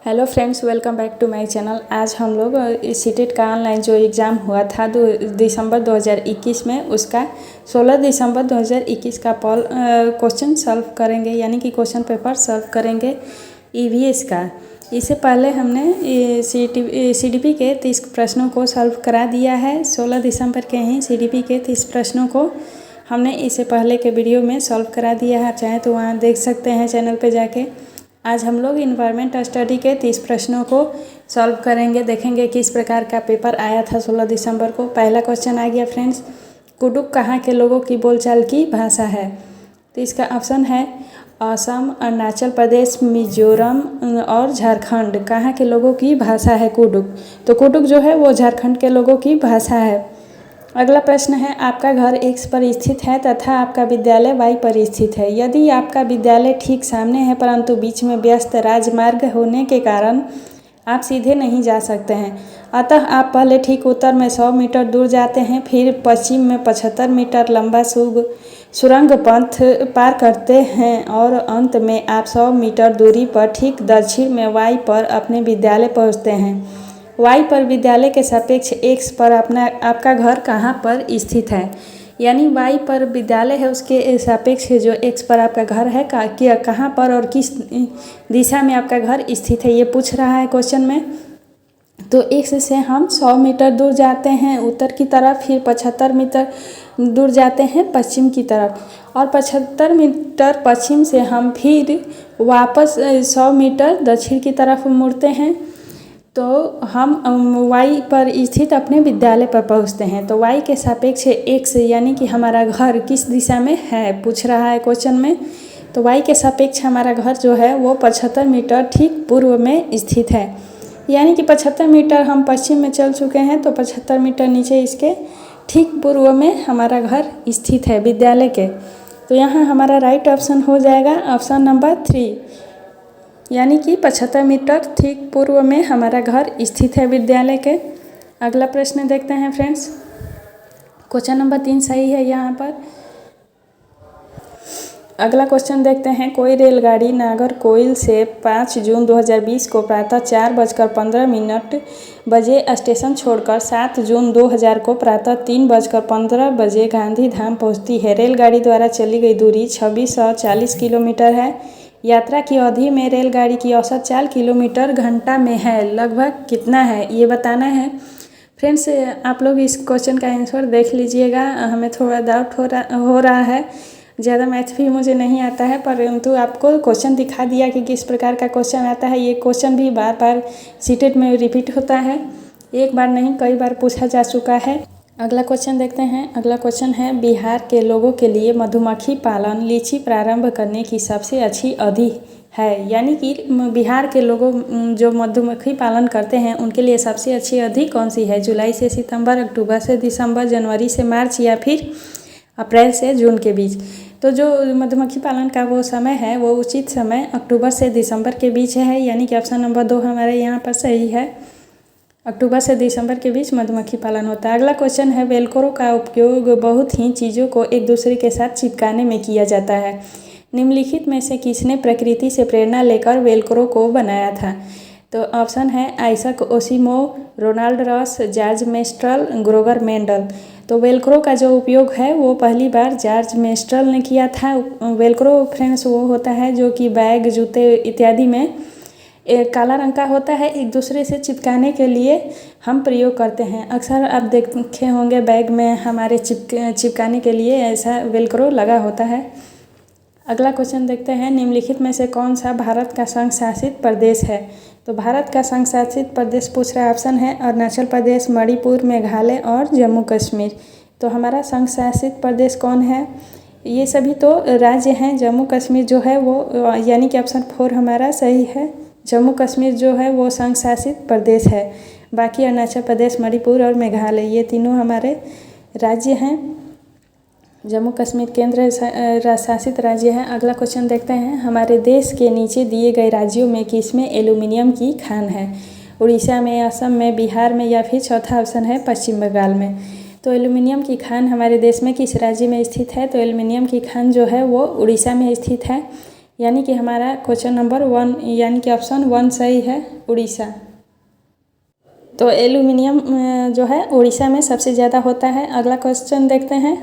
Hello friends, welcome back to my channel. आज हम लोग सीटेट का ऑनलाइन जो एग्ज़ाम हुआ था दिसंबर 2021 में, उसका 16 दिसंबर 2021 का क्वेश्चन सॉल्व करेंगे, यानी कि क्वेश्चन पेपर सॉल्व करेंगे ईवीएस का। इससे पहले हमने सीडीपी के 30 प्रश्नों को सॉल्व करा दिया है। 16 दिसंबर के ही सीडीपी के 30 प्रश्नों को हमने इससे पहले के वीडियो में सॉल्व करा दिया है, चाहे तो वहाँ देख सकते हैं चैनल पे जाके। आज हम लोग इन्वायरमेंट स्टडी के 30 प्रश्नों को सॉल्व करेंगे, देखेंगे किस प्रकार का पेपर आया था 16 दिसंबर को। पहला क्वेश्चन आ गया फ्रेंड्स, कुडुक कहाँ के लोगों की बोलचाल की भाषा है? तो इसका ऑप्शन है असम, अरुणाचल प्रदेश, मिजोरम और झारखंड। कहाँ के लोगों की भाषा है कुडुक? तो कुडुक जो है वो झारखंड के लोगों की भाषा है। अगला प्रश्न है, आपका घर एक्स पर स्थित है तथा आपका विद्यालय वाई पर स्थित है। यदि आपका विद्यालय ठीक सामने है परंतु बीच में व्यस्त राजमार्ग होने के कारण आप सीधे नहीं जा सकते हैं, अतः आप पहले ठीक उत्तर में 100 मीटर दूर जाते हैं, फिर पश्चिम में 75 मीटर लंबा सुरंग पथ पार करते हैं और अंत में आप 100 मीटर दूरी पर ठीक दक्षिण में वाई पर अपने विद्यालय पहुँचते हैं। वाई पर विद्यालय के सापेक्ष एक्स पर आपका घर कहाँ पर स्थित है? यानी वाई पर विद्यालय है, उसके सापेक्ष जो एक्स पर आपका घर है कहाँ पर और किस दिशा में आपका घर स्थित है, ये पूछ रहा है क्वेश्चन में। तो एक्स से हम 100 मीटर दूर जाते हैं उत्तर की तरफ, फिर 75 मीटर दूर जाते हैं पश्चिम की तरफ, और 75 मीटर पश्चिम से हम फिर वापस 100 मीटर दक्षिण की तरफ मुड़ते हैं, तो हम वाई पर स्थित अपने विद्यालय पर पहुंचते हैं। तो वाई के सापेक्ष एक्स यानी कि हमारा घर किस दिशा में है पूछ रहा है क्वेश्चन में। तो वाई के सापेक्ष हमारा घर जो है वो 75 मीटर ठीक पूर्व में स्थित है, यानी कि 75 मीटर हम पश्चिम में चल चुके हैं, तो 75 मीटर नीचे इसके ठीक पूर्व में हमारा घर स्थित है विद्यालय के। तो यहाँ हमारा राइट ऑप्शन हो जाएगा ऑप्शन नंबर 3, यानी कि 75 मीटर ठीक पूर्व में हमारा घर स्थित है विद्यालय के। अगला प्रश्न देखते हैं फ्रेंड्स, क्वेश्चन नंबर 3 सही है यहाँ पर। अगला क्वेश्चन देखते हैं, कोई रेलगाड़ी नागरकोइल से 5 जून 2020 को प्रातः 4:15 बजे स्टेशन छोड़कर 7 जून 2000 को प्रातः 3:15 बजे गांधी धाम पहुँचती है। रेलगाड़ी द्वारा चली गई दूरी 2640 किलोमीटर है। यात्रा की अवधि में रेलगाड़ी की औसत चाल किलोमीटर घंटा में है, लगभग कितना है ये बताना है। फ्रेंड्स, आप लोग इस क्वेश्चन का आंसर देख लीजिएगा, हमें थोड़ा डाउट हो रहा है, ज़्यादा मैथ भी मुझे नहीं आता है, परंतु आपको क्वेश्चन दिखा दिया कि किस प्रकार का क्वेश्चन आता है। ये क्वेश्चन भी बार बार सीटेट में रिपीट होता है, एक बार नहीं कई बार पूछा जा चुका है। अगला क्वेश्चन देखते हैं। अगला क्वेश्चन है, बिहार के लोगों के लिए मधुमक्खी पालन लीची प्रारंभ करने की सबसे अच्छी अवधि है, यानी कि बिहार के लोगों जो मधुमक्खी पालन करते हैं उनके लिए सबसे अच्छी अवधि कौन सी है? जुलाई से सितंबर, अक्टूबर से दिसंबर, जनवरी से मार्च या फिर अप्रैल से जून के बीच। तो जो मधुमक्खी पालन का वो समय है वो उचित समय अक्टूबर से दिसंबर के बीच है, यानी कि ऑप्शन नंबर 2 हमारे यहाँ पर सही है। अक्टूबर से दिसंबर के बीच मधुमक्खी पालन होता है। अगला क्वेश्चन है, वेलक्रो का उपयोग बहुत ही चीज़ों को एक दूसरे के साथ चिपकाने में किया जाता है। निम्नलिखित में से किसने प्रकृति से प्रेरणा लेकर वेलक्रो को बनाया था? तो ऑप्शन है Isaac Asimov, Ronald Ross, George Mestral, Gregor Mendel. तो वेलक्रो का जो उपयोग है वो पहली बार जॉर्ज मेस्ट्रल ने किया था। वेलक्रो फ्रेंड्स वो होता है जो कि बैग, जूते इत्यादि में काला रंग का होता है, एक दूसरे से चिपकाने के लिए हम प्रयोग करते हैं। अक्सर आप देखे होंगे बैग में हमारे चिपकाने के लिए ऐसा वेलक्रो लगा होता है। अगला क्वेश्चन देखते हैं, निम्नलिखित में से कौन सा भारत का संघ शासित प्रदेश है? तो भारत का संघ शासित प्रदेश पूछ रहा ऑप्शन है अरुणाचल प्रदेश, मणिपुर, मेघालय और जम्मू कश्मीर। तो हमारा संघ शासित प्रदेश कौन है? ये सभी तो राज्य हैं। जम्मू कश्मीर जो है वो यानी कि ऑप्शन 4 हमारा सही है। जम्मू कश्मीर जो है वो संघ शासित प्रदेश है। बाकी अरुणाचल प्रदेश, मणिपुर और मेघालय ये तीनों हमारे राज्य हैं। जम्मू कश्मीर केंद्र शासित राज्य है। अगला क्वेश्चन देखते हैं, हमारे देश के नीचे दिए गए राज्यों में किसमें एल्यूमिनियम की खान है? उड़ीसा में, असम में, बिहार में या फिर चौथा ऑप्शन है पश्चिम बंगाल में। तो एल्यूमिनियम की खान हमारे देश में किस राज्य में स्थित है? तो एल्यूमिनियम की खान जो है वो उड़ीसा में स्थित है। यानी कि हमारा क्वेश्चन नंबर 1 यानी कि ऑप्शन 1 सही है, उड़ीसा। तो एल्यूमिनियम जो है उड़ीसा में सबसे ज़्यादा होता है। अगला क्वेश्चन देखते हैं।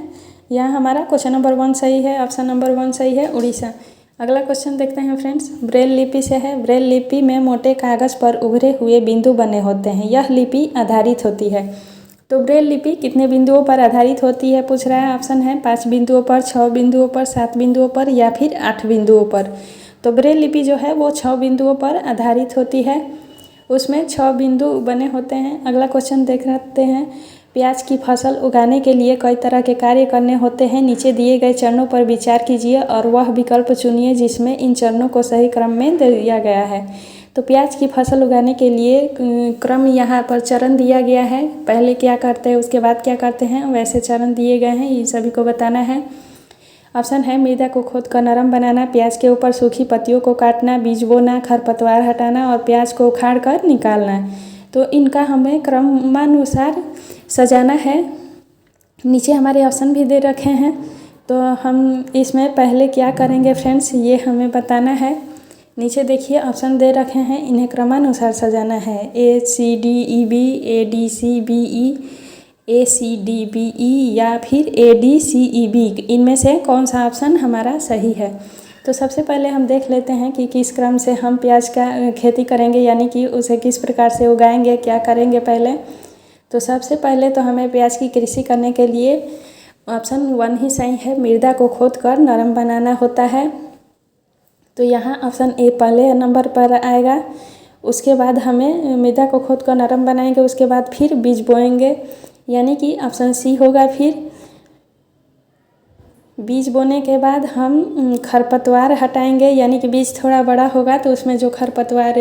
यहाँ हमारा क्वेश्चन नंबर 1 सही है, ऑप्शन नंबर 1 सही है, उड़ीसा। अगला क्वेश्चन देखते हैं फ्रेंड्स, ब्रेल लिपि से है। ब्रेल लिपि में मोटे कागज़ पर उभरे हुए बिंदु बने होते हैं, यह लिपि आधारित होती है। तो ब्रेल लिपि कितने बिंदुओं पर आधारित होती है पूछ रहा है। ऑप्शन है 5 बिंदुओं पर, 6 बिंदुओं पर, 7 बिंदुओं पर या फिर 8 बिंदुओं पर। तो ब्रेल लिपि जो है वो 6 बिंदुओं पर आधारित होती है, उसमें 6 बिंदु बने होते हैं। अगला क्वेश्चन देख लेते हैं। प्याज की फसल उगाने के लिए कई तरह के कार्य करने होते हैं, नीचे दिए गए चरणों पर विचार कीजिए और वह विकल्प चुनिए जिसमें इन चरणों को सही क्रम में दिया गया है। तो प्याज की फसल उगाने के लिए क्रम यहाँ पर चरण दिया गया है, पहले क्या करते हैं उसके बाद क्या करते हैं, वैसे चरण दिए गए हैं, ये सभी को बताना है। ऑप्शन है मृदा को खोदकर नरम बनाना, प्याज के ऊपर सूखी पत्तियों को काटना, बीज बोना, खरपतवार हटाना और प्याज को उखाड़ कर निकालना। तो इनका हमें क्रमानुसार सजाना है। नीचे हमारे ऑप्शन भी दे रखे हैं, तो हम इसमें पहले क्या करेंगे फ्रेंड्स, ये हमें बताना है। नीचे देखिए ऑप्शन दे रखे हैं, इन्हें क्रमानुसार सजाना है। ACDEB, ADCBE, ACDBE या फिर ADCEB, इनमें से कौन सा ऑप्शन हमारा सही है। तो सबसे पहले हम देख लेते हैं कि किस क्रम से हम प्याज का खेती करेंगे, यानी कि उसे किस प्रकार से उगाएंगे, क्या करेंगे पहले। तो सबसे पहले तो हमें प्याज की कृषि करने के लिए ऑप्शन 1 ही सही है, मृदा को खोदकर नरम बनाना होता है। तो यहाँ ऑप्शन ए पहले नंबर पर आएगा। उसके बाद हमें मृदा को खोदकर नरम बनाएंगे, उसके बाद फिर बीज बोएंगे, यानी कि ऑप्शन सी होगा। फिर बीज बोने के बाद हम खरपतवार हटाएंगे, यानी कि बीज थोड़ा बड़ा होगा तो उसमें जो खरपतवार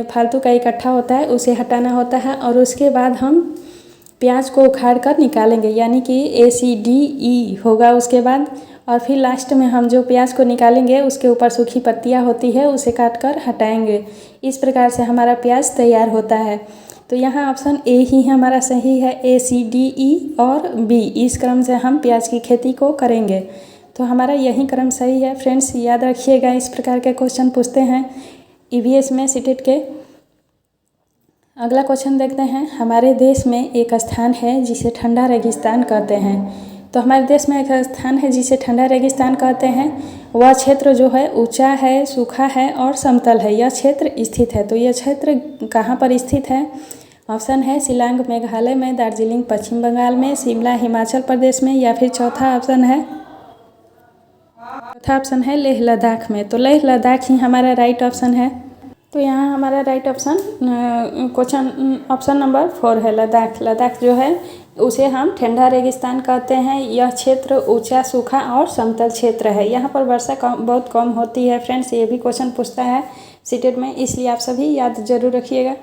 फालतू का इकट्ठा होता है उसे हटाना होता है, और उसके बाद हम प्याज को उखाड़ कर निकालेंगे, यानी कि ACDE होगा उसके बाद। और फिर लास्ट में हम जो प्याज को निकालेंगे उसके ऊपर सूखी पत्तियां होती है उसे काट कर हटाएंगे। इस प्रकार से हमारा प्याज तैयार होता है। तो यहाँ ऑप्शन ए ही हमारा सही है, ACDE और B, इस क्रम से हम प्याज की खेती को करेंगे। तो हमारा यही क्रम सही है फ्रेंड्स, याद रखिएगा। इस प्रकार के क्वेश्चन पूछते हैं EVS में सीटेट के। अगला क्वेश्चन देखते हैं। हमारे देश में एक स्थान है जिसे ठंडा रेगिस्तान कहते हैं। तो हमारे देश में एक स्थान है जिसे ठंडा रेगिस्तान कहते हैं। वह क्षेत्र जो है ऊंचा है, सूखा है और समतल है, यह क्षेत्र स्थित है। तो यह क्षेत्र कहाँ पर स्थित है। ऑप्शन है शिलांग मेघालय में, दार्जिलिंग पश्चिम बंगाल में, शिमला हिमाचल प्रदेश में या फिर चौथा ऑप्शन है लेह लद्दाख में। तो लेह लद्दाख ही हमारा राइट ऑप्शन है। तो यहाँ हमारा right option question option number 4 है, लद्दाख। लद्दाख जो है उसे हम ठंडा रेगिस्तान कहते हैं। यह क्षेत्र ऊंचा, सूखा और समतल क्षेत्र है। यहाँ पर वर्षा बहुत कम होती है फ्रेंड्स, ये भी क्वेश्चन पूछता है सीटेट में, इसलिए आप सभी याद जरूर रखिएगा।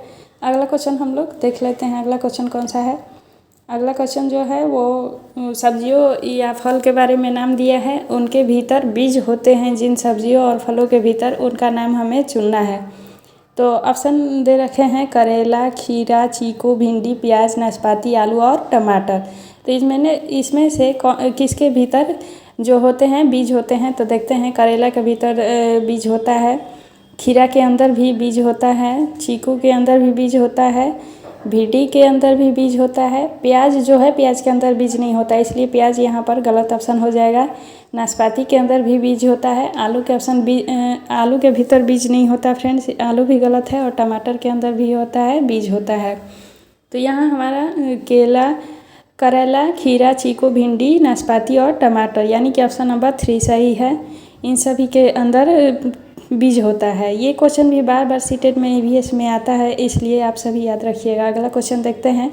अगला क्वेश्चन हम लोग देख लेते हैं। अगला क्वेश्चन कौन सा है। अगला क्वेश्चन जो है वो सब्जियों या फल के बारे में नाम दिया है, उनके भीतर बीज होते हैं। जिन सब्जियों और फलों के भीतर, उनका नाम हमें चुनना है। तो ऑप्शन दे रखे हैं करेला, खीरा, चीकू, भिंडी, प्याज, नाशपाती, आलू और टमाटर। तो इसमें से किसके भीतर जो होते हैं बीज होते हैं। तो देखते हैं करेला के भीतर बीज होता है, खीरा के अंदर भी बीज होता है, चीकू के अंदर भी बीज होता है, भिंडी के अंदर भी बीज होता है। प्याज जो है, प्याज के अंदर बीज नहीं होता, इसलिए प्याज यहाँ पर गलत ऑप्शन हो जाएगा। नाशपाती के अंदर भी बीज होता है, आलू के भीतर बीज नहीं होता फ्रेंड्स, आलू भी गलत है। और टमाटर के अंदर भी होता है, बीज होता है। तो यहाँ हमारा केला, करेला, खीरा, चीकू, भिंडी, नाशपाती और टमाटर, यानी कि ऑप्शन नंबर 3 सही है। इन सभी के अंदर बीज होता है। ये क्वेश्चन भी बार बार सीटेट में EVS में आता है, इसलिए आप सभी याद रखिएगा। अगला क्वेश्चन देखते हैं।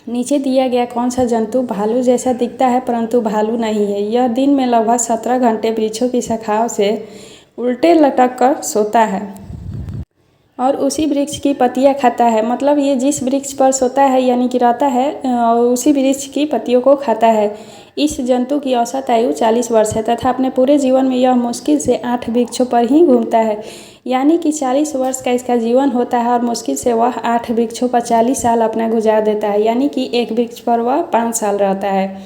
नीचे दिया गया कौन सा जंतु भालू जैसा दिखता है परंतु भालू नहीं है। यह दिन में लगभग 17 घंटे वृक्षों की शाखाओं से उल्टे लटक कर सोता है और उसी वृक्ष की पत्तियां खाता है। मतलब ये जिस वृक्ष पर सोता है यानी कि रहता है और उसी वृक्ष की पत्तियों को खाता है। इस जंतु की औसत आयु 40 वर्ष है तथा अपने पूरे जीवन में यह मुश्किल से 8 वृक्षों पर ही घूमता है। यानी कि 40 वर्ष का इसका जीवन होता है और मुश्किल से वह 8 वृक्षों पर 40 साल अपना गुजार देता है। यानी कि एक वृक्ष पर वह 5 साल रहता है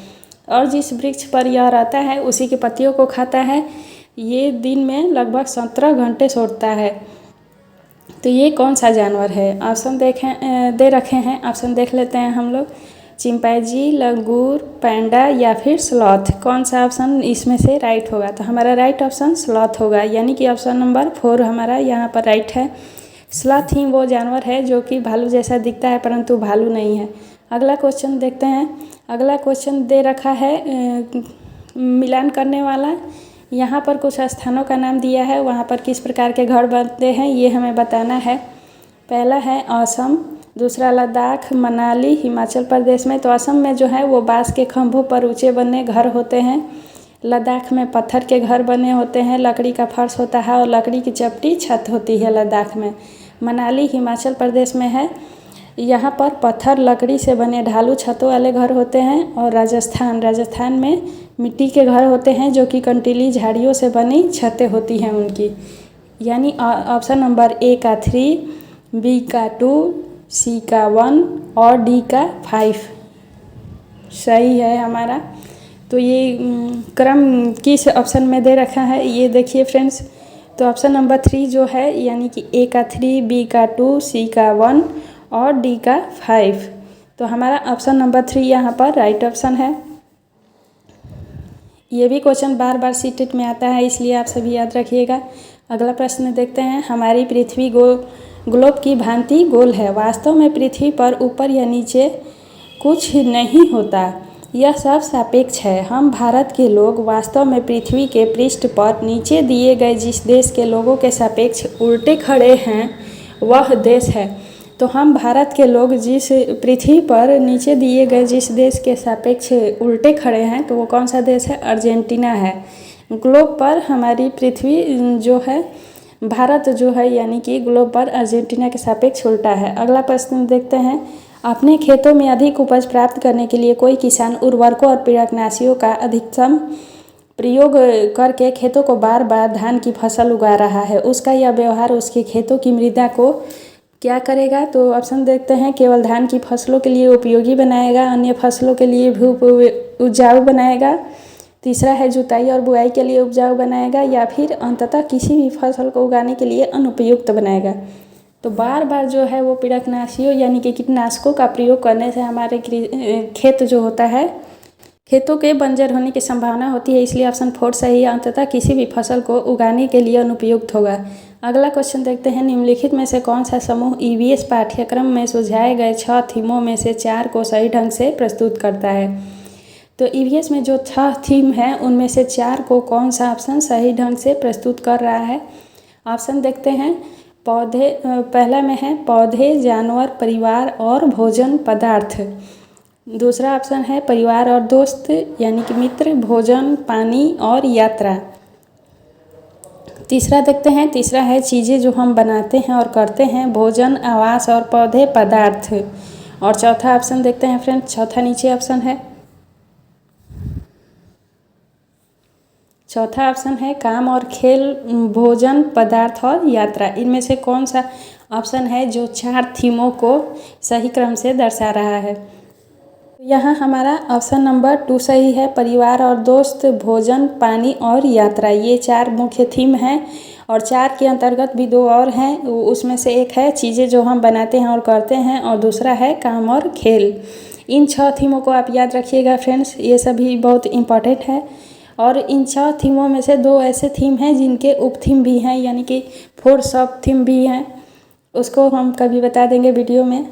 और जिस वृक्ष पर यह रहता है उसी की पत्तियों को खाता है। ये दिन में लगभग 17 घंटे सोता है। तो ये कौन सा जानवर है? ऑप्शन दे रखे हैं, ऑप्शन देख लेते हैं हम लोग। चिंपैंजी, लंगूर, पैंडा या फिर स्लॉथ। कौन सा ऑप्शन इसमें से राइट होगा? तो हमारा राइट ऑप्शन स्लॉथ होगा, यानी कि ऑप्शन नंबर 4 हमारा यहाँ पर राइट है। स्लॉथ ही वो जानवर है जो कि भालू जैसा दिखता है परंतु भालू नहीं है। अगला क्वेश्चन देखते हैं। अगला क्वेश्चन दे रखा है मिलान करने वाला। यहाँ पर कुछ स्थानों का नाम दिया है, वहाँ पर किस प्रकार के घर बनते हैं ये हमें बताना है। पहला है असम, दूसरा लद्दाख, मनाली, हिमाचल प्रदेश में। तो असम में जो है वो बांस के खंभों पर ऊंचे बने घर होते हैं। लद्दाख में पत्थर के घर बने होते हैं, लकड़ी का फर्श होता है और लकड़ी की चपटी छत होती है लद्दाख में। मनाली हिमाचल प्रदेश में है, यहाँ पर पत्थर लकड़ी से बने ढालू छतों वाले घर होते हैं। और राजस्थान में मिट्टी के घर होते हैं जो कि कंटीली झाड़ियों से बनी छतें होती हैं उनकी। यानी ऑप्शन नंबर ए का 3, बी का 2, सी का 1 और डी का 5 सही है हमारा। तो ये क्रम किस ऑप्शन में दे रखा है ये देखिए फ्रेंड्स। तो ऑप्शन नंबर 3 जो है यानी कि ए का 3, बी का 2, सी का 1 और डी का 5। तो हमारा ऑप्शन नंबर 3 यहाँ पर राइट ऑप्शन है। ये भी क्वेश्चन बार बार सीटेट में आता है, इसलिए आप सभी याद रखिएगा। अगला प्रश्न देखते हैं। हमारी पृथ्वी ग्लोब की भांति गोल है। वास्तव में पृथ्वी पर ऊपर या नीचे कुछ नहीं होता, यह सब सापेक्ष है। हम भारत के लोग वास्तव में पृथ्वी के पृष्ठ पर नीचे दिए गए जिस देश के लोगों के सापेक्ष उल्टे खड़े हैं वह देश है। तो हम भारत के लोग जिस पृथ्वी पर नीचे दिए गए जिस देश के सापेक्ष उल्टे खड़े हैं तो वो कौन सा देश है? अर्जेंटीना है। ग्लोब पर हमारी पृथ्वी जो है, भारत जो है यानी कि ग्लोब पर अर्जेंटीना के सापेक्ष उल्टा है। अगला प्रश्न देखते हैं। अपने खेतों में अधिक उपज प्राप्त करने के लिए कोई किसान उर्वरकों और पीड़कनाशियों का अधिकतम प्रयोग करके खेतों को बार बार धान की फसल उगा रहा है। उसका यह व्यवहार उसके खेतों की मृदा को क्या करेगा? तो ऑप्शन देखते हैं। केवल धान की फसलों के लिए उपयोगी बनाएगा, अन्य फसलों के लिए भी उपजाऊ बनाएगा, तीसरा है जुताई और बुआई के लिए उपजाऊ बनाएगा, या फिर अंततः किसी भी फसल को उगाने के लिए अनुपयुक्त बनाएगा। तो बार बार जो है वो पीड़कनाशियों यानी कि कीटनाशकों का प्रयोग करने से हमारे खेत जो होता है, खेतों के बंजर होने की संभावना होती है, इसलिए ऑप्शन 4 सही है। अंततः किसी भी फसल को उगाने के लिए अनुपयुक्त होगा। अगला क्वेश्चन देखते हैं। निम्नलिखित में से कौन सा समूह ईवीएस पाठ्यक्रम में सुझाए गए 6 थीमों में से 4 को सही ढंग से प्रस्तुत करता है? तो ईवीएस में जो 6 थीम हैं उनमें से 4 को कौन सा ऑप्शन सही ढंग से प्रस्तुत कर रहा है? ऑप्शन देखते हैं। पहला में है पौधे, जानवर, परिवार और भोजन पदार्थ। दूसरा ऑप्शन है परिवार और दोस्त यानी कि मित्र, भोजन, पानी और यात्रा। तीसरा देखते हैं। तीसरा है चीज़ें जो हम बनाते हैं और करते हैं, भोजन, आवास और पौधे, पदार्थ। और चौथा ऑप्शन देखते हैं फ्रेंड्स। चौथा नीचे ऑप्शन है। चौथा ऑप्शन है काम और खेल, भोजन, पदार्थ और यात्रा। इनमें से कौन सा ऑप्शन है जो 4 थीमों को सही क्रम से दर्शा रहा है? यहाँ हमारा ऑप्शन नंबर 2 सही है। परिवार और दोस्त, भोजन, पानी और यात्रा, ये 4 मुख्य थीम हैं। और 4 के अंतर्गत भी 2 और हैं, उसमें से एक है चीज़ें जो हम बनाते हैं और करते हैं, और दूसरा है काम और खेल। इन 6 थीमों को आप याद रखिएगा फ्रेंड्स, ये सभी बहुत इम्पॉर्टेंट है। और इन 6 थीमों में से 2 ऐसे थीम हैं जिनके उप थीम भी हैं, यानी कि 4 सब थीम भी हैं, उसको हम कभी बता देंगे वीडियो में।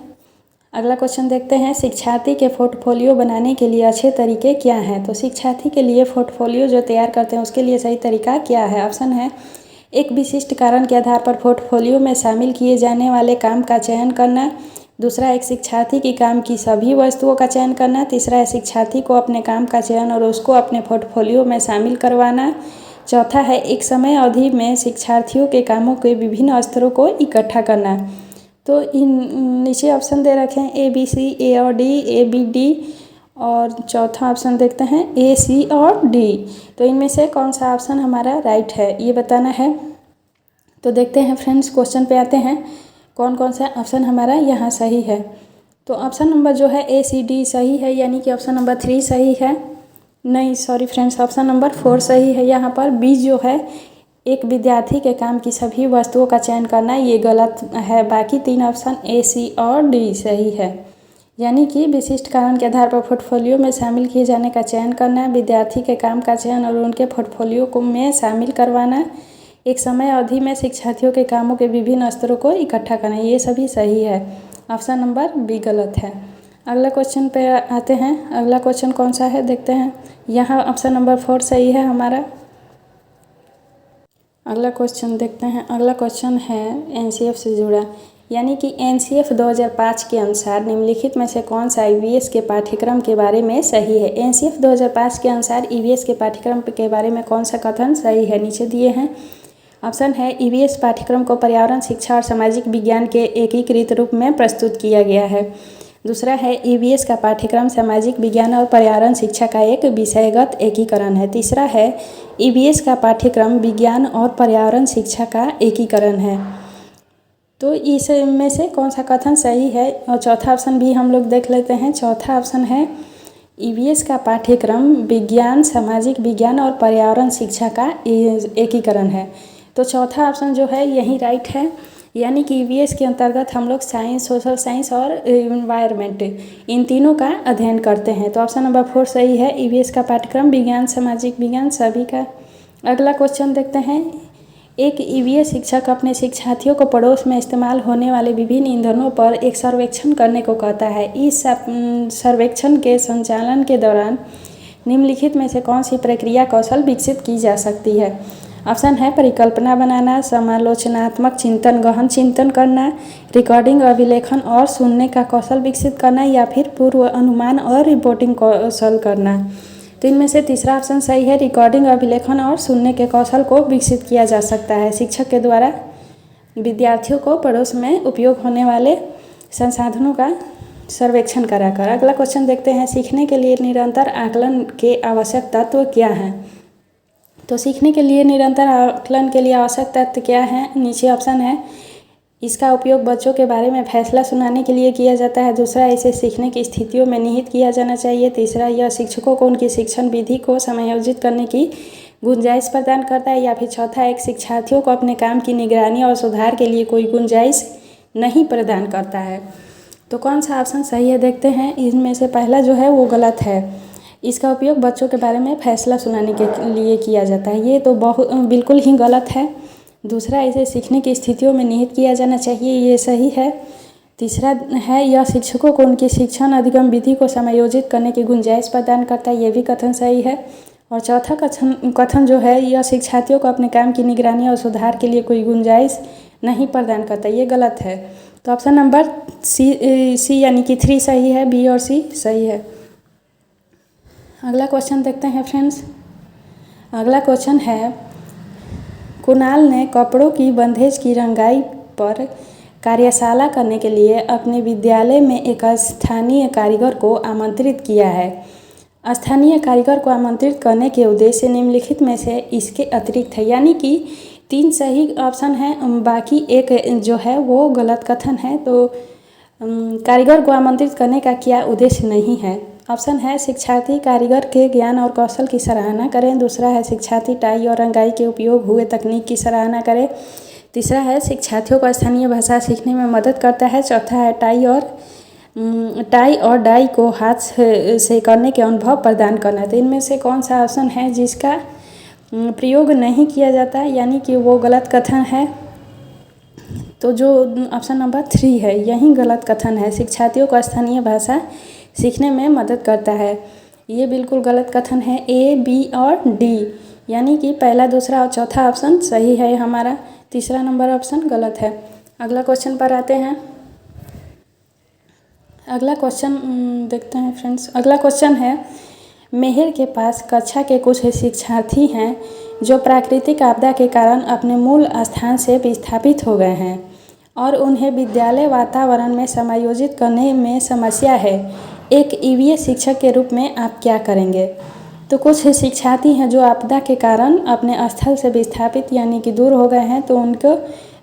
अगला क्वेश्चन देखते हैं। शिक्षार्थी के पोर्टफोलियो बनाने के लिए अच्छे तरीके क्या हैं? तो शिक्षार्थी के लिए पोर्टफोलियो जो तैयार करते हैं उसके लिए सही तरीका क्या है? ऑप्शन है। एक विशिष्ट कारण के आधार पर पोर्टफोलियो में शामिल किए जाने वाले काम का चयन करना। दूसरा, एक शिक्षार्थी की काम की सभी वस्तुओं का चयन करना। तीसरा है शिक्षार्थी को अपने काम का चयन और उसको अपने पोर्टफोलियो में शामिल करवाना। चौथा है एक समय अवधि में शिक्षार्थियों के कामों के विभिन्न स्तरों को इकट्ठा करना। तो इन नीचे ऑप्शन दे रखे हैं ए, बी, सी, ए और डी, ए, बी, डी, और चौथा ऑप्शन देखते हैं ए, सी और डी। तो इनमें से कौन सा ऑप्शन हमारा राइट है ये बताना है। तो देखते हैं फ्रेंड्स, क्वेश्चन पे आते हैं। कौन कौन सा ऑप्शन हमारा यहाँ सही है? तो ऑप्शन नंबर जो है ए, सी, डी सही है, यानी कि ऑप्शन नंबर 3 सही है। नहीं, सॉरी फ्रेंड्स, ऑप्शन नंबर 4 सही है। यहाँ पर बी जो है, एक विद्यार्थी के काम की सभी वस्तुओं का चयन करना, ये गलत है। बाकी 3 ऑप्शन ए, सी और डी सही है। यानी कि विशिष्ट कारण के आधार पर पोर्टफोलियो में शामिल किए जाने का चयन करना, विद्यार्थी के काम का चयन और उनके पोर्टफोलियो को में शामिल करवाना, एक समय अवधि में शिक्षार्थियों के कामों के विभिन्न स्तरों को इकट्ठा करना, ये सभी सही है। ऑप्शन नंबर बी गलत है। अगला क्वेश्चन पे आते हैं। अगला क्वेश्चन कौन सा है देखते हैं। यहाँ ऑप्शन नंबर 4 सही है हमारा। अगला क्वेश्चन देखते हैं। अगला क्वेश्चन है एनसीएफ से जुड़ा, यानी कि एनसीएफ 2005 के अनुसार निम्नलिखित में से कौन सा ईवीएस के पाठ्यक्रम के बारे में सही है। एनसीएफ 2005 के अनुसार ईवीएस के पाठ्यक्रम के बारे में कौन सा कथन सही है, नीचे दिए हैं। ऑप्शन है, ईवीएस पाठ्यक्रम को पर्यावरण शिक्षा और सामाजिक विज्ञान के एकीकृत रूप में प्रस्तुत किया गया है। दूसरा है, ईवीएस का पाठ्यक्रम सामाजिक विज्ञान और पर्यावरण शिक्षा का एक विषयगत एकीकरण है। तीसरा है, ईवीएस का पाठ्यक्रम विज्ञान और पर्यावरण शिक्षा का एकीकरण है। तो इसमें से कौन सा कथन सही है। और चौथा ऑप्शन भी हम लोग देख लेते हैं। चौथा ऑप्शन है, ईवीएस का पाठ्यक्रम विज्ञान, सामाजिक विज्ञान और पर्यावरण शिक्षा का एकीकरण है। तो चौथा ऑप्शन जो है यही राइट है। यानी कि ईवीएस के अंतर्गत हम लोग साइंस, सोशल साइंस और इन्वायरमेंट, इन तीनों का अध्ययन करते हैं। तो ऑप्शन नंबर 4 सही है। ईवीएस का पाठ्यक्रम विज्ञान, सामाजिक विज्ञान सभी का। अगला क्वेश्चन देखते हैं। एक ईवीएस शिक्षक अपने शिक्षार्थियों को पड़ोस में इस्तेमाल होने वाले विभिन्न ईंधनों पर एक सर्वेक्षण करने को कहता है। इस सर्वेक्षण के संचालन के दौरान निम्नलिखित में से कौन सी प्रक्रिया कौशल विकसित की जा सकती है। ऑप्शन है, परिकल्पना बनाना, समालोचनात्मक चिंतन, गहन चिंतन करना, रिकॉर्डिंग, अभिलेखन और सुनने का कौशल विकसित करना, या फिर पूर्व अनुमान और रिपोर्टिंग कौशल करना। तो इनमें से तीसरा ऑप्शन सही है, रिकॉर्डिंग, अभिलेखन और सुनने के कौशल को विकसित किया जा सकता है शिक्षक के द्वारा विद्यार्थियों को पड़ोस में उपयोग होने वाले संसाधनों का सर्वेक्षण कराकर। अगला क्वेश्चन देखते हैं। सीखने के लिए निरंतर आकलन के आवश्यक तत्व क्या हैं। तो सीखने के लिए निरंतर आकलन के लिए आवश्यक तत्व क्या हैं, नीचे ऑप्शन है। इसका उपयोग बच्चों के बारे में फैसला सुनाने के लिए किया जाता है। दूसरा, इसे सीखने की स्थितियों में निहित किया जाना चाहिए। तीसरा, यह शिक्षकों को उनकी शिक्षण विधि को समायोजित करने की गुंजाइश प्रदान करता है। या फिर चौथा, एक शिक्षार्थियों को अपने काम की निगरानी और सुधार के लिए कोई गुंजाइश नहीं प्रदान करता है। तो कौन सा ऑप्शन सही है देखते हैं। इनमें से पहला जो है वो गलत है। इसका उपयोग बच्चों के बारे में फैसला सुनाने के लिए किया जाता है, ये तो बिल्कुल ही गलत है। दूसरा, इसे सीखने की स्थितियों में निहित किया जाना चाहिए, ये सही है। तीसरा है, यह शिक्षकों को उनकी शिक्षण अधिगम विधि को समायोजित करने की गुंजाइश प्रदान करता है, ये भी कथन सही है। और चौथा कथन जो है, यह शिक्षार्थियों को अपने काम की निगरानी और सुधार के लिए कोई गुंजाइश नहीं प्रदान करता, ये गलत है। तो ऑप्शन नंबर सी यानी कि 3 सही है, बी और सी सही है। अगला क्वेश्चन देखते हैं फ्रेंड्स। अगला क्वेश्चन है, कुणाल ने कपड़ों की बंधेज की रंगाई पर कार्यशाला करने के लिए अपने विद्यालय में एक स्थानीय कारीगर को आमंत्रित किया है। स्थानीय कारीगर को आमंत्रित करने के उद्देश्य निम्नलिखित में से इसके अतिरिक्त है। यानी कि 3 सही ऑप्शन हैं, बाकी एक जो है वो गलत कथन है। तो कारीगर को आमंत्रित करने का क्या उद्देश्य नहीं है। ऑप्शन है, शिक्षार्थी कारीगर के ज्ञान और कौशल की सराहना करें। दूसरा है, शिक्षार्थी टाई और रंगाई के उपयोग हुए तकनीक की सराहना करें। तीसरा है, शिक्षार्थियों को स्थानीय भाषा सीखने में मदद करता है। चौथा है, टाई और डाई को हाथ से करने के अनुभव प्रदान करना। तो इनमें से कौन सा ऑप्शन है जिसका प्रयोग नहीं किया जाता, यानी कि वो गलत कथन है। तो जो ऑप्शन नंबर 3 है यही गलत कथन है, शिक्षार्थियों को स्थानीय भाषा सीखने में मदद करता है, ये बिल्कुल गलत कथन है। ए, बी और डी, यानी कि पहला, दूसरा और चौथा ऑप्शन सही है हमारा, तीसरा नंबर ऑप्शन गलत है। अगला क्वेश्चन पर आते हैं। अगला क्वेश्चन देखते हैं फ्रेंड्स। अगला क्वेश्चन है, मेहर के पास कक्षा के कुछ शिक्षार्थी हैं जो प्राकृतिक आपदा के कारण अपने मूल स्थान से विस्थापित हो गए हैं और उन्हें विद्यालय वातावरण में समायोजित करने में समस्या है। एक ईवीएस शिक्षक के रूप में आप क्या करेंगे। तो कुछ शिक्षार्थी हैं जो आपदा के कारण अपने स्थल से विस्थापित यानी कि दूर हो गए हैं, तो उनको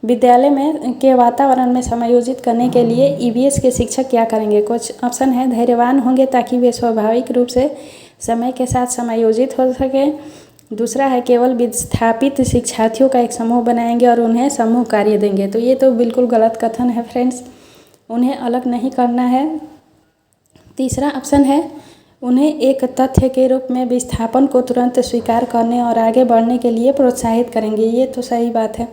विद्यालय में के वातावरण में समायोजित करने के लिए ईवीएस के शिक्षक क्या करेंगे। कुछ ऑप्शन है, धैर्यवान होंगे ताकि वे स्वाभाविक रूप से समय के साथ समायोजित हो सके। दूसरा है केवल विस्थापित शिक्षार्थियों का एक समूह बनाएंगे और उन्हें समूह कार्य देंगे। तो ये तो बिल्कुल गलत कथन है फ्रेंड्स, उन्हें अलग नहीं करना है। तीसरा ऑप्शन है उन्हें एक तथ्य के रूप में विस्थापन को तुरंत स्वीकार करने और आगे बढ़ने के लिए प्रोत्साहित करेंगे। ये तो सही बात है।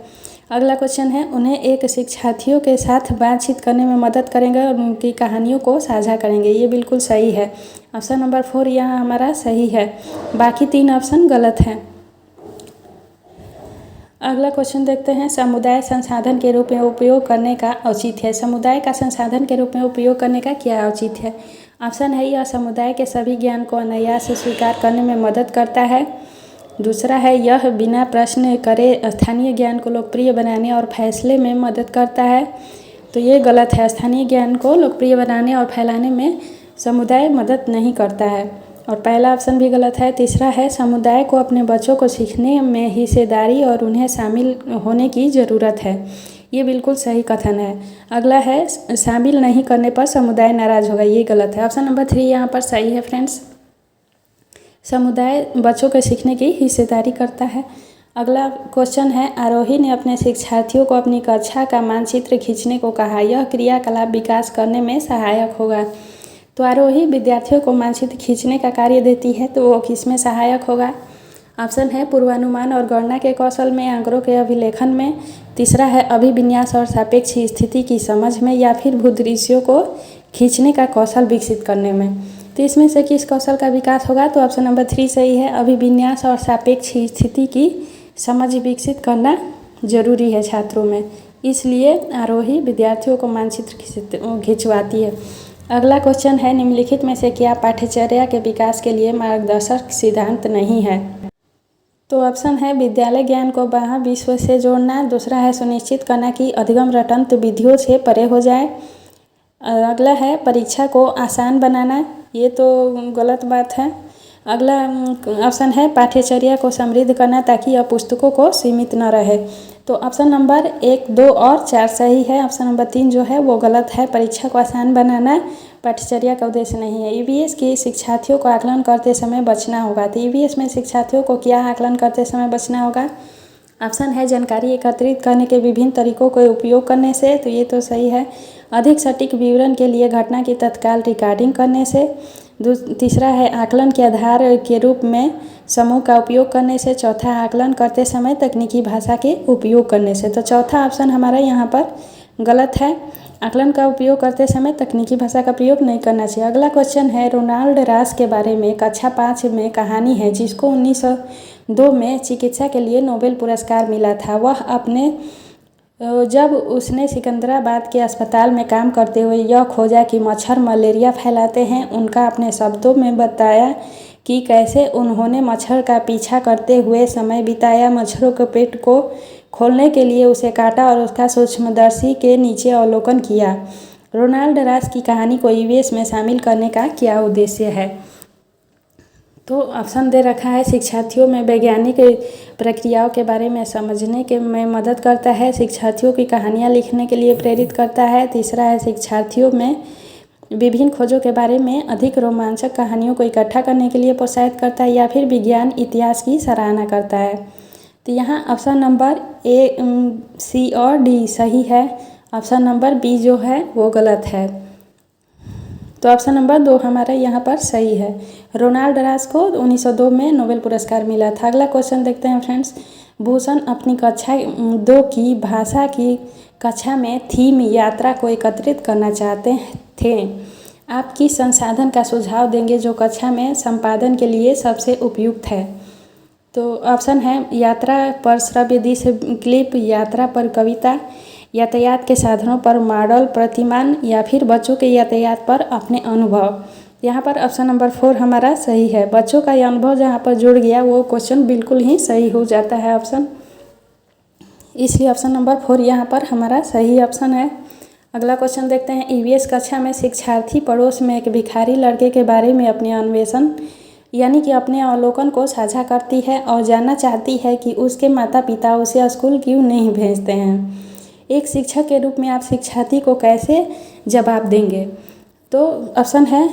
अगला क्वेश्चन है उन्हें एक शिक्षार्थियों के साथ बातचीत करने में मदद करेंगे और उनकी कहानियों को साझा करेंगे। ये बिल्कुल सही है। ऑप्शन नंबर 4 यहाँ हमारा सही है, बाकी 3 ऑप्शन गलत हैं। अगला क्वेश्चन देखते हैं समुदाय संसाधन के रूप में उपयोग करने का औचित्य है। समुदाय का संसाधन के रूप में उपयोग करने का क्या औचित्य है? ऑप्शन है यह समुदाय के सभी ज्ञान को अनायास स्वीकार करने में मदद करता है। दूसरा है यह बिना प्रश्न करे स्थानीय ज्ञान को लोकप्रिय बनाने और फैसले में मदद करता है। तो ये गलत है, स्थानीय ज्ञान को लोकप्रिय बनाने और फैलाने में समुदाय मदद नहीं करता है, और पहला ऑप्शन भी गलत है। तीसरा है समुदाय को अपने बच्चों को सीखने में हिस्सेदारी और उन्हें शामिल होने की ज़रूरत है। ये बिल्कुल सही कथन है। अगला है शामिल नहीं करने पर समुदाय नाराज़ होगा। ये गलत है। ऑप्शन नंबर 3 यहाँ पर सही है फ्रेंड्स, समुदाय बच्चों के सीखने की हिस्सेदारी करता है। अगला क्वेश्चन है आरोही ने अपने शिक्षार्थियों को अपनी कक्षा का मानचित्र खींचने को कहा, यह क्रियाकलाप विकास करने में सहायक होगा। तो आरोही विद्यार्थियों को मानचित्र खींचने का कार्य देती है, तो वो किसमें सहायक होगा? ऑप्शन है पूर्वानुमान और गणना के कौशल में, आंकड़ों के अभिलेखन में। तीसरा है अभिविन्यास और सापेक्ष स्थिति की समझ में, या फिर भूदृश्यों को खींचने का कौशल विकसित करने में। तो इसमें से किस कौशल का विकास होगा? तो ऑप्शन नंबर 3 सही है, अभिविन्यास और सापेक्ष स्थिति की समझ विकसित करना जरूरी है छात्रों में, इसलिए आरोही विद्यार्थियों को मानचित्र खिंचवाती है। अगला क्वेश्चन है निम्नलिखित में से क्या पाठ्यचर्या के विकास के लिए मार्गदर्शक सिद्धांत नहीं है? तो ऑप्शन है विद्यालय ज्ञान को बाह्य विश्व से जोड़ना। दूसरा है सुनिश्चित करना कि अधिगम रटंत विधियों से परे हो जाए। अगला है परीक्षा को आसान बनाना। ये तो गलत बात है। अगला ऑप्शन है पाठ्यचर्या को समृद्ध करना ताकि यह पुस्तकों को सीमित न रहे। तो ऑप्शन नंबर 1, 2 और 4 सही है। ऑप्शन नंबर 3 जो है वो गलत है। परीक्षा को आसान बनाना पाठ्यचर्या का उद्देश्य नहीं है। ईवीएस की शिक्षार्थियों को आकलन करते समय बचना होगा। तो ईवीएस में शिक्षार्थियों को क्या आकलन करते समय बचना होगा? ऑप्शन है जानकारी एकत्रित करने के विभिन्न तरीकों का उपयोग करने से। तो ये तो सही है। अधिक सटीक विवरण के लिए घटना की तत्काल रिकॉर्डिंग करने से। तीसरा है आकलन के आधार के रूप में समूह का उपयोग करने से। चौथा आकलन करते समय तकनीकी भाषा के उपयोग करने से। तो चौथा ऑप्शन हमारा यहाँ पर गलत है। आकलन का उपयोग करते समय तकनीकी भाषा का प्रयोग नहीं करना चाहिए। अगला क्वेश्चन है रोनाल्ड रास के बारे में कक्षा 5 में कहानी है जिसको 1902 में चिकित्सा के लिए नोबेल पुरस्कार मिला था। वह अपने जब उसने सिकंदराबाद के अस्पताल में काम करते हुए यह खोजा कि मच्छर मलेरिया फैलाते हैं, उनका अपने शब्दों में बताया कि कैसे उन्होंने मच्छर का पीछा करते हुए समय बिताया। मच्छरों के पेट को खोलने के लिए उसे काटा और उसका सूक्ष्मदर्शी के नीचे अवलोकन किया। रोनाल्ड रास की कहानी को ईवीएस में शामिल करने का क्या उद्देश्य है? तो ऑप्शन दे रखा है शिक्षार्थियों में वैज्ञानिक प्रक्रियाओं के बारे में समझने के में मदद करता है। शिक्षार्थियों की कहानियाँ लिखने के लिए प्रेरित करता है। तीसरा है शिक्षार्थियों में विभिन्न खोजों के बारे में अधिक रोमांचक कहानियों को इकट्ठा करने के लिए प्रोत्साहित करता है, या फिर विज्ञान इतिहास की सराहना करता है। तो यहाँ ऑप्शन नंबर ए, सी और डी सही है। ऑप्शन नंबर बी जो है वो गलत है। तो ऑप्शन नंबर 2 हमारा यहाँ पर सही है। रोनाल्ड रास को 1902 में नोबेल पुरस्कार मिला था। अगला क्वेश्चन देखते हैं फ्रेंड्स। भूषण अपनी कक्षा 2 की भाषा की कक्षा में थीम यात्रा को एकत्रित करना चाहते थे। आप किस संसाधन का सुझाव देंगे जो कक्षा में संपादन के लिए सबसे उपयुक्त है? तो ऑप्शन है यात्रा पर श्रव्य दृश्य क्लिप, यात्रा पर कविता, यातायात के साधनों पर मॉडल प्रतिमान, या फिर बच्चों के यातायात पर अपने अनुभव। यहाँ पर ऑप्शन नंबर 4 हमारा सही है। बच्चों का ये अनुभव जहाँ पर जुड़ गया वो क्वेश्चन बिल्कुल ही सही हो जाता है ऑप्शन, इसलिए ऑप्शन नंबर 4 यहाँ पर हमारा सही ऑप्शन है। अगला क्वेश्चन देखते हैं। ईवीएस कक्षा में शिक्षार्थी पड़ोस में एक भिखारी लड़के के बारे में अपने अन्वेषण यानी कि अपने अवलोकन को साझा करती है और जानना चाहती है कि उसके माता पिता उसे स्कूल क्यों नहीं भेजते हैं। एक शिक्षक के रूप में आप शिक्षार्थी को कैसे जवाब देंगे? तो ऑप्शन है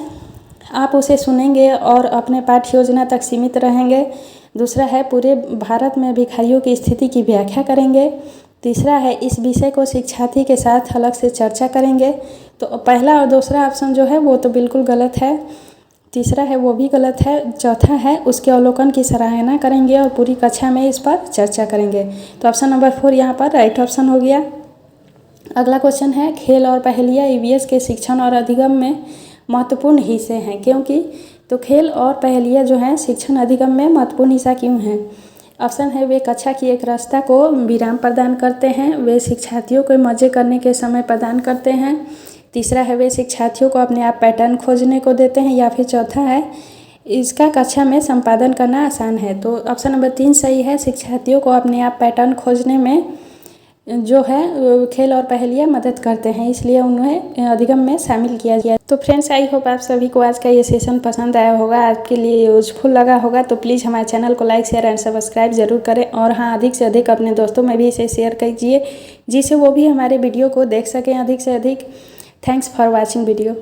आप उसे सुनेंगे और अपने पाठ्य योजना तक सीमित रहेंगे। दूसरा है पूरे भारत में भिखारियों की स्थिति की व्याख्या करेंगे। तीसरा है इस विषय को शिक्षार्थी के साथ अलग से चर्चा करेंगे। तो पहला और दूसरा ऑप्शन जो है वो तो बिल्कुल गलत है। तीसरा है वो भी गलत है। चौथा है उसके अवलोकन की सराहना करेंगे और पूरी कक्षा में इस पर चर्चा करेंगे। तो ऑप्शन नंबर 4 यहाँ पर राइट ऑप्शन हो गया। अगला क्वेश्चन है खेल और पहेलियाँ ईवीएस के शिक्षण और अधिगम में महत्वपूर्ण हिस्से हैं क्योंकि। तो खेल और पहेलियाँ जो हैं शिक्षण अधिगम में महत्वपूर्ण हिस्सा क्यों हैं? ऑप्शन है वे कक्षा की एक रास्ता को विराम प्रदान करते हैं, वे शिक्षार्थियों को मज़े करने के समय प्रदान करते हैं, तीसरा है वे शिक्षार्थियों को अपने आप पैटर्न खोजने को देते हैं, या फिर चौथा है इसका कक्षा में संपादन करना आसान है। तो ऑप्शन नंबर 3 सही है। शिक्षार्थियों को अपने आप पैटर्न खोजने में जो है खेल और पहेलियाँ मदद करते हैं, इसलिए उन्हें अधिगम में शामिल किया गया। तो फ्रेंड्स आई होप आप सभी को आज का ये सेशन पसंद आया होगा, आपके लिए यूजफुल लगा होगा। तो प्लीज़ हमारे चैनल को लाइक शेयर एंड सब्सक्राइब जरूर करें और हाँ अधिक से अधिक अपने दोस्तों में भी इसे शेयर कीजिए जिससे वो भी हमारे वीडियो को देख सकें अधिक से अधिक। Thanks for watching video.